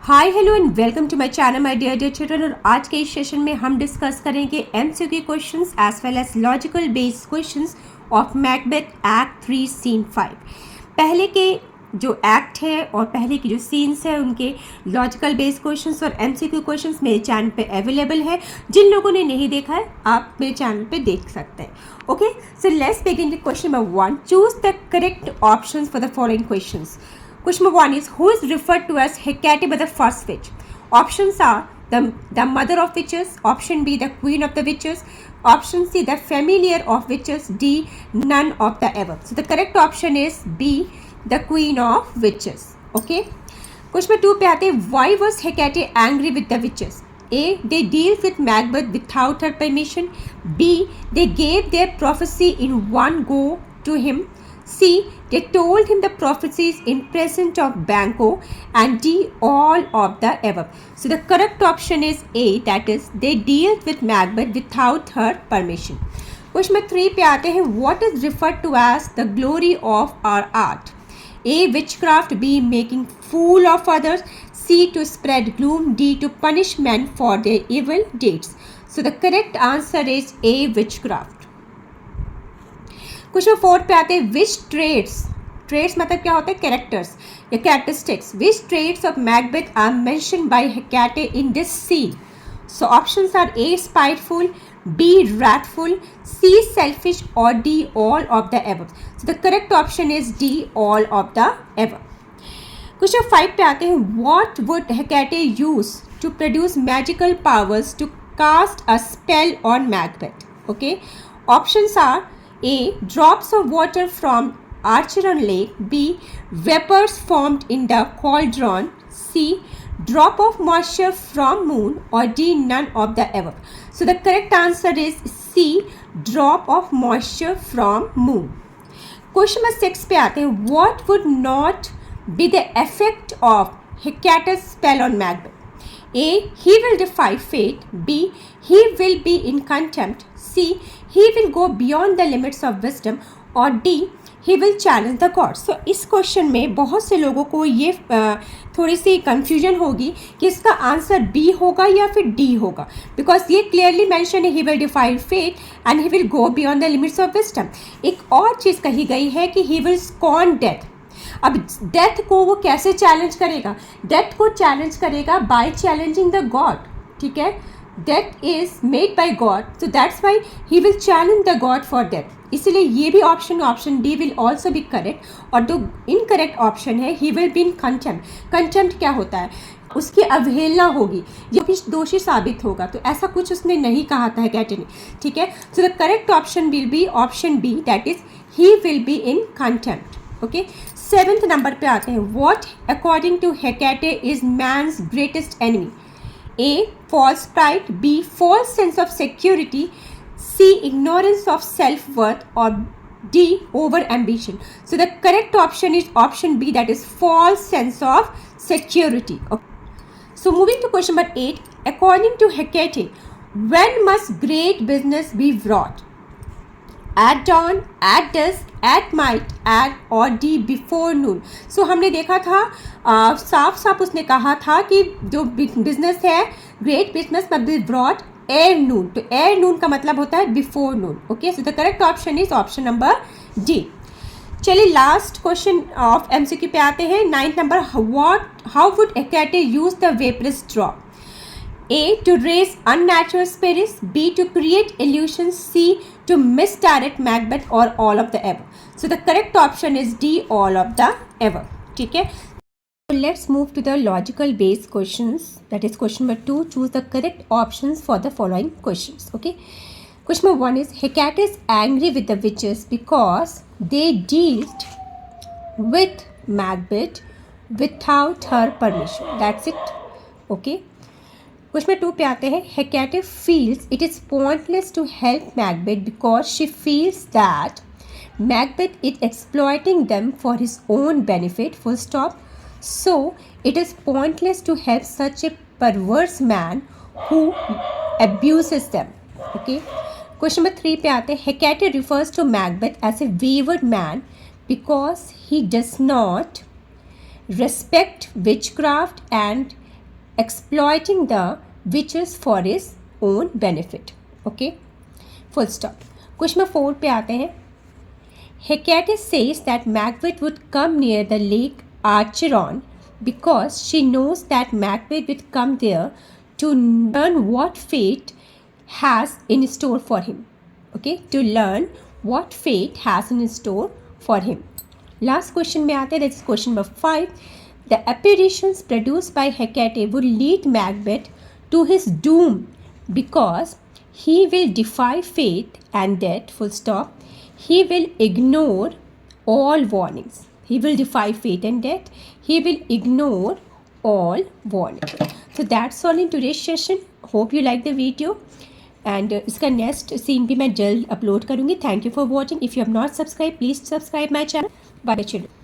Hi hello and welcome to my channel my dear children. और आज के इस सेशन में हम डिस्कस करेंगे MCQ questions as well as logical based questions of Macbeth act 3 scene 5। पहले के जो एक्ट है और पहले की जो सीन्स है उनके लॉजिकल बेस्ड क्वेश्चंस और एमसीक्यू क्वेश्चंस मेरे चैनल पे अवेलेबल है। जिन लोगों ने नहीं देखा है आप मेरे चैनल पे देख सकते हैं। Okay, so let's begin with question number 1। Choose the correct options for the following questions. Question number 1 is, who is referred to as Hecate by the first witch? Options are the mother of witches, option B the queen of the witches, option C the familiar of witches, D none of the above. So the correct option is B the queen of witches. Okay. Question number 2 पे आते हैं, why was Hecate angry with the witches? A. They dealt with Macbeth without her permission. B. They gave their prophecy in one go to him. C. They told him the prophecies in presence of Banquo. And D. All of the above. So the correct option is A, that is they dealt with Macbeth without her permission. Question number 3 पे आते हैं, what is referred to as the glory of our art? A. Witchcraft. B. Making fool of others. C. To spread gloom. D. To punish men for their evil deeds. So the correct answer is A. Witchcraft. Question 4 पे आते हैं, विच trades मतलब क्या होता है, characters या characteristics. Which traits of Macbeth are mention by Hecate in this scene. So options are A spiteful, B wrathful, C selfish और D all of the above. So the correct option is D all of the above. Question 5 पे आते हैं, what would Hecate use to produce magical powers to cast a spell on Macbeth. Okay, options are A. Drops of water from Archeron Lake. B. Vapors formed in the cauldron. C. Drop of moisture from moon. Or D. None of the above. So the correct answer is C. Drop of moisture from moon. Question number 6 पे आते हैं, what would not be the effect of Hecate's spell on Macbeth? A. He will defy fate. B. He will be in contempt. C. He will go beyond the limits of wisdom. और D. He will challenge the gods. So इस question में बहुत से लोगों को ये थोड़ी सी confusion होगी कि इसका आंसर B होगा या फिर D होगा, बिकॉज ये क्लियरली मेंशन है, he will defy fate and he will go beyond the limits of wisdom. एक और चीज़ कही गई है कि ही विल स्कॉन डेथ. अब डेथ को वो कैसे चैलेंज करेगा? डेथ को चैलेंज करेगा बाय चैलेंजिंग द गॉड. ठीक है, death is made by God, so that's why he will challenge the God for death. इसीलिए ये भी option D will also be correct. और जो इनकरेक्ट ऑप्शन है, he will be in contempt. Contempt क्या होता है? उसकी अवहेलना होगी, ये भी दोषी साबित होगा. तो ऐसा कुछ उसने नहीं कहा था हेकाटे ने. ठीक है, so the correct option will be option B, that is he will be in contempt. Okay, 7th number पे आते हैं, what according to Hecate is man's greatest enemy. A. False pride. B. False sense of security. C. Ignorance of self-worth. Or D. Over ambition. So the correct option is option B, that is false sense of security. Okay. So moving to question number 8. According to Hecate, when must great business be wrought? At dawn, at dusk, at night, at or D before noon. So हमने देखा था साफ साफ उसने कहा था कि जो बिजनेस है, great business must be brought ere noon. तो एयर नून का मतलब होता है before noon. Okay, so the correct option is option number D. चलिए लास्ट क्वेश्चन ऑफ एमसीक्यू पे आते हैं. 9th number, how would Hecate use the vaporous drop. A. To raise unnatural spirits. B. To create illusions. C. To misdirect Macbeth. Or all of the above. So the correct option is D. All of the above. ठीक है. So let's move to the logical based questions. That is question number 2. Choose the correct options for the following questions. Okay. Question number 1 is, Hecate is angry with the witches because they dealt with Macbeth without her permission. That's it. Okay. Question 2 पे आते हैं, Hecate feels it is pointless to help Macbeth because she feels that Macbeth is exploiting them for his own benefit. Full stop. So it is pointless to help such a perverse man who abuses them. Okay, question number 3 पे आते हैं, Hecate refers to Macbeth as a wayward man because he does not respect witchcraft and exploiting the witches for his own benefit. Okay, full stop. Question number 4 पे आते हैं. Hecate says that Macbeth would come near the lake Acheron because she knows that Macbeth would come there to learn what fate has in store for him. Okay, to learn what fate has in store for him. Last question में आते हैं. That is question number 5. The apparitions produced by Hecate would lead Macbeth to his doom because he will defy fate and that, full stop, he will ignore all warnings. He will defy fate and death. He will ignore all warnings. So that's all in today's session. Hope you like the video. And इसका next scene भी मैं जल्द upload करूँगी. Thank you for watching. If you have not subscribe, please subscribe my channel. Bye children.